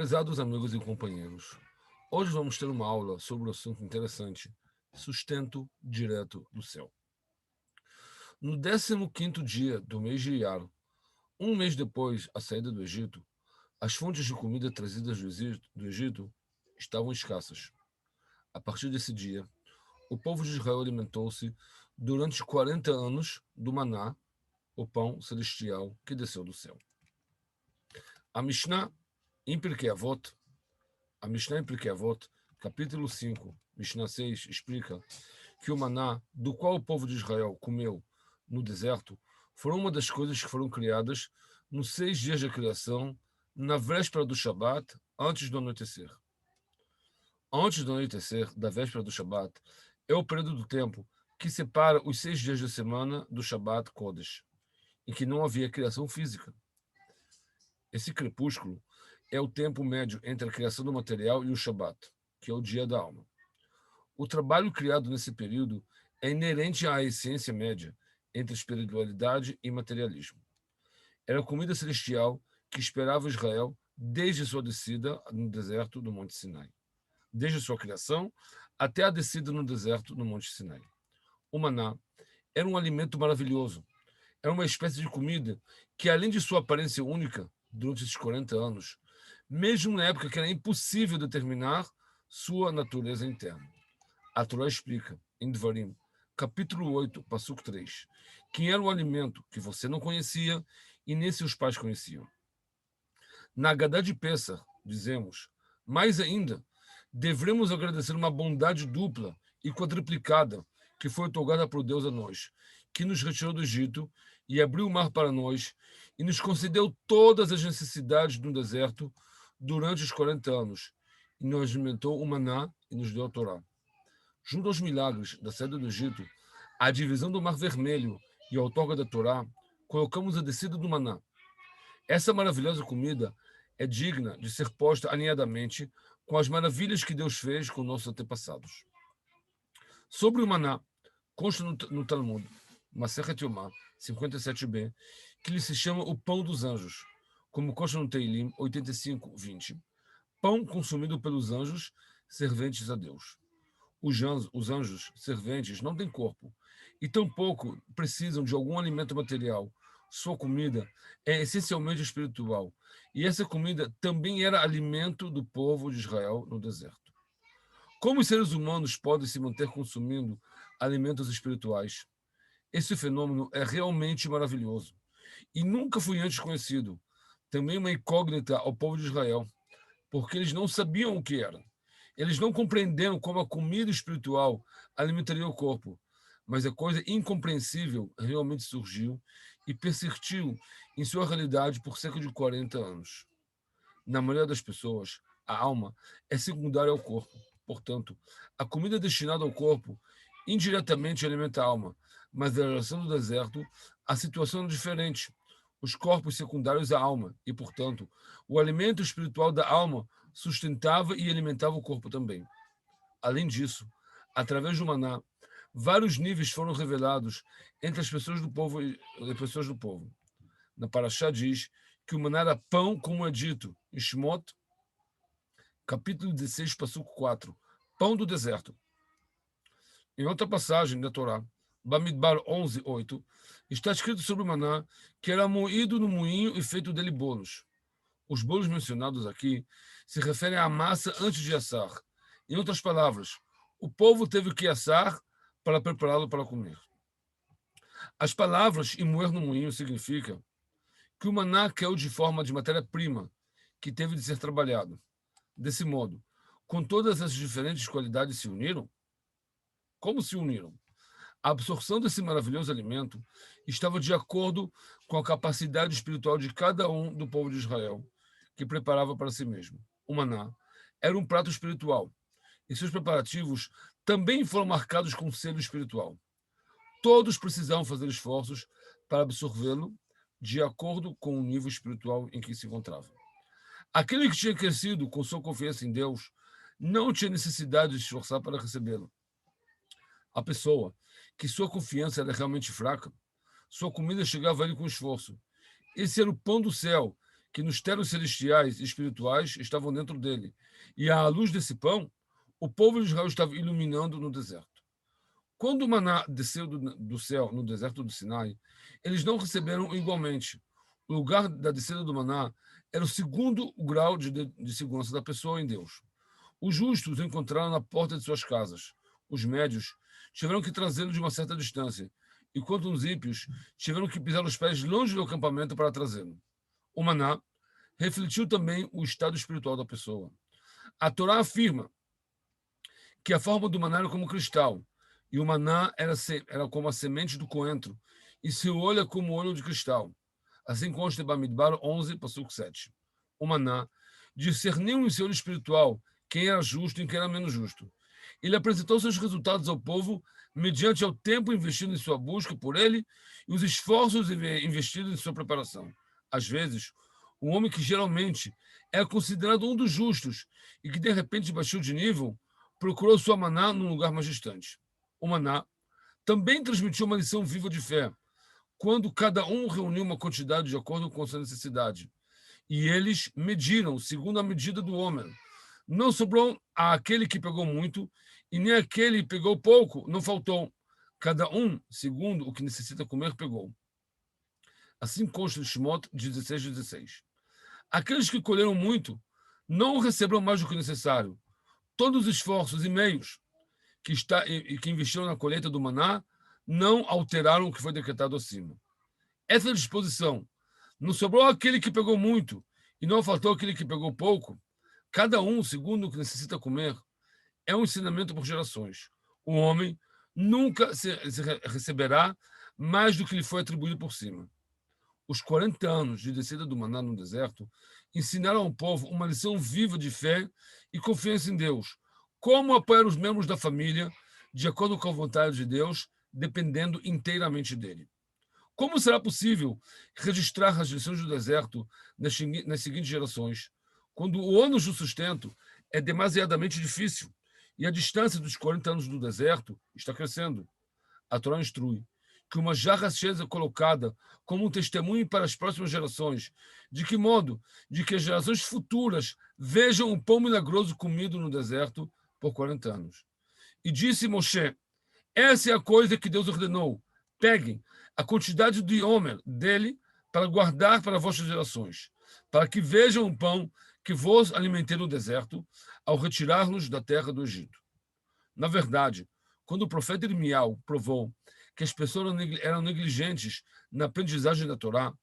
Prezados amigos e companheiros, hoje vamos ter uma aula sobre um assunto interessante: sustento direto do céu. No 15º dia do mês de Iar, um mês depois da saída do Egito, as fontes de comida trazidas do Egito estavam escassas. A partir desse dia, o povo de Israel alimentou-se durante 40 anos do maná, o pão celestial que desceu do céu. A Mishnah em Pirkei Avot, capítulo 5, Mishnah 6, explica que o maná, do qual o povo de Israel comeu no deserto, foram uma das coisas que foram criadas nos 6 dias da criação, na véspera do Shabat, antes do anoitecer. Antes do anoitecer da véspera do Shabat é o período do tempo que separa os 6 dias da semana do Shabat Kodesh, em que não havia criação física. Esse crepúsculo é o tempo médio entre a criação do material e o Shabat, que é o dia da alma. O trabalho criado nesse período é inerente à essência média entre espiritualidade e materialismo. Era a comida celestial que esperava Israel desde sua descida no deserto do Monte Sinai. Desde sua criação até a descida no deserto do Monte Sinai. O maná era um alimento maravilhoso. Era uma espécie de comida que, além de sua aparência única durante esses 40 anos, mesmo na época que era impossível determinar sua natureza interna. A Torá explica, em Devarim, capítulo 8, Passuco 3, que era um alimento que você não conhecia e nem seus pais conheciam. Na Haggadah de Pessah, dizemos, mais ainda, devemos agradecer uma bondade dupla e quadruplicada que foi otorgada por Deus a nós, que nos retirou do Egito e abriu o mar para nós e nos concedeu todas as necessidades no deserto durante os 40 anos, e nos alimentou o maná e nos deu a Torá. Junto aos milagres da saída do Egito, a divisão do Mar Vermelho e a outorga da Torá, colocamos a descida do maná. Essa maravilhosa comida é digna de ser posta alinhadamente com as maravilhas que Deus fez com nossos antepassados. Sobre o maná, consta no Talmud, Masechet Yomá, 57b, que lhe se chama o pão dos anjos, como consta no Teilim 85:20, pão consumido pelos anjos serventes a Deus. Os anjos serventes não têm corpo e tampouco precisam de algum alimento material. Sua comida é essencialmente espiritual, e essa comida também era alimento do povo de Israel no deserto. Como os seres humanos podem se manter consumindo alimentos espirituais? Esse fenômeno é realmente maravilhoso e nunca foi antes conhecido. Também uma incógnita ao povo de Israel, porque eles não sabiam o que era. Eles não compreenderam como a comida espiritual alimentaria o corpo, mas a coisa incompreensível realmente surgiu e persistiu em sua realidade por cerca de 40 anos. Na maioria das pessoas, a alma é secundária ao corpo. Portanto, a comida destinada ao corpo indiretamente alimenta a alma, mas na geração do deserto, a situação é diferente. Os corpos secundários à alma e, portanto, o alimento espiritual da alma sustentava e alimentava o corpo também. Além disso, através do maná, vários níveis foram revelados entre as pessoas do povo e as pessoas do povo. Na Parashá diz que o maná era pão, como é dito em Shemot, capítulo 16, passuco 4, pão do deserto. Em outra passagem da Torá, Bamidbar 11:8, está escrito sobre o maná que era moído no moinho e feito dele bolos. Os bolos mencionados aqui se referem à massa antes de assar. Em outras palavras, o povo teve que assar para prepará-lo para comer. As palavras e moer no moinho significam que o maná caiu de forma de matéria-prima que teve de ser trabalhado. Desse modo, com todas as diferentes qualidades se uniram? Como se uniram? A absorção desse maravilhoso alimento estava de acordo com a capacidade espiritual de cada um do povo de Israel, que preparava para si mesmo. O maná era um prato espiritual, e seus preparativos também foram marcados com selo espiritual. Todos precisavam fazer esforços para absorvê-lo de acordo com o nível espiritual em que se encontrava. Aquele que tinha crescido com sua confiança em Deus não tinha necessidade de se esforçar para recebê-lo. A pessoa que sua confiança era realmente fraca, sua comida chegava a ele com esforço. Esse era o pão do céu que nos telos celestiais e espirituais estavam dentro dele. E à luz desse pão, o povo de Israel estava iluminando no deserto. Quando o maná desceu do céu no deserto do Sinai, eles não receberam igualmente. O lugar da descida do maná era o segundo grau de segurança da pessoa em Deus. Os justos o encontraram na porta de suas casas. Os médios tiveram que trazê-lo de uma certa distância, enquanto os ímpios tiveram que pisar os pés longe do acampamento para trazê-lo. O maná refletiu também o estado espiritual da pessoa. A Torá afirma que a forma do maná era como cristal, e o maná era como a semente do coentro, e seu olho é como o olho de cristal. Assim consta em Bamidbar 11, passuco 7. O maná discerniu em seu olho espiritual quem era justo e quem era menos justo. Ele apresentou seus resultados ao povo mediante o tempo investido em sua busca por ele e os esforços investidos em sua preparação. Às vezes, um homem que geralmente é considerado um dos justos e que de repente baixou de nível, procurou sua maná num lugar mais distante. O maná também transmitiu uma lição viva de fé, quando cada um reuniu uma quantidade de acordo com sua necessidade. E eles mediram segundo a medida do homem. Não sobrou àquele que pegou muito, e nem aquele que pegou pouco, não faltou. Cada um, segundo o que necessita comer, pegou. Assim consta em Shemot 16:16. Aqueles que colheram muito não receberão mais do que necessário. Todos os esforços e meios que investiram na colheita do maná não alteraram o que foi decretado acima. Essa disposição, não sobrou aquele que pegou muito e não faltou aquele que pegou pouco, cada um segundo o que necessita comer, é um ensinamento por gerações. O homem nunca receberá mais do que lhe foi atribuído por cima. Os 40 anos de descida do maná no deserto ensinaram ao povo uma lição viva de fé e confiança em Deus, como apoiar os membros da família de acordo com a vontade de Deus, dependendo inteiramente dele. Como será possível registrar as lições do deserto nas seguintes gerações, quando o ônus do sustento é demasiadamente difícil e a distância dos 40 anos do deserto está crescendo? A Torá instrui que uma jarra acesa colocada como um testemunho para as próximas gerações, de que modo? De que as gerações futuras vejam o pão milagroso comido no deserto por 40 anos. E disse Moshe, essa é a coisa que Deus ordenou, peguem a quantidade de homer dele para guardar para vossas gerações, para que vejam o pão que vos alimentei no deserto, ao retirar-nos da terra do Egito. Na verdade, quando o profeta Irmiau provou que as pessoas eram negligentes na aprendizagem da Torá,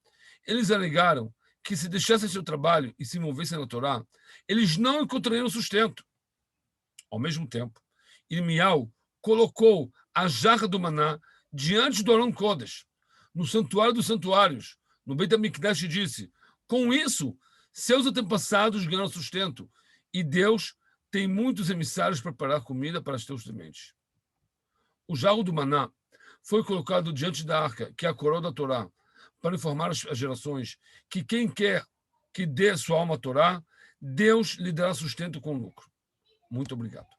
eles alegaram que se deixassem seu trabalho e se movessem na Torá, eles não encontrariam sustento. Ao mesmo tempo, Irmiau colocou a jarra do maná diante do Aron Kodesh, no santuário dos santuários, no Beit HaMikdash, e disse, com isso, seus antepassados ganharam sustento, e Deus tem muitos emissários para preparar comida para os teus sementes. O jarro do maná foi colocado diante da arca, que é a coroa da Torá, para informar as gerações que quem quer que dê sua alma à Torá, Deus lhe dará sustento com lucro. Muito obrigado.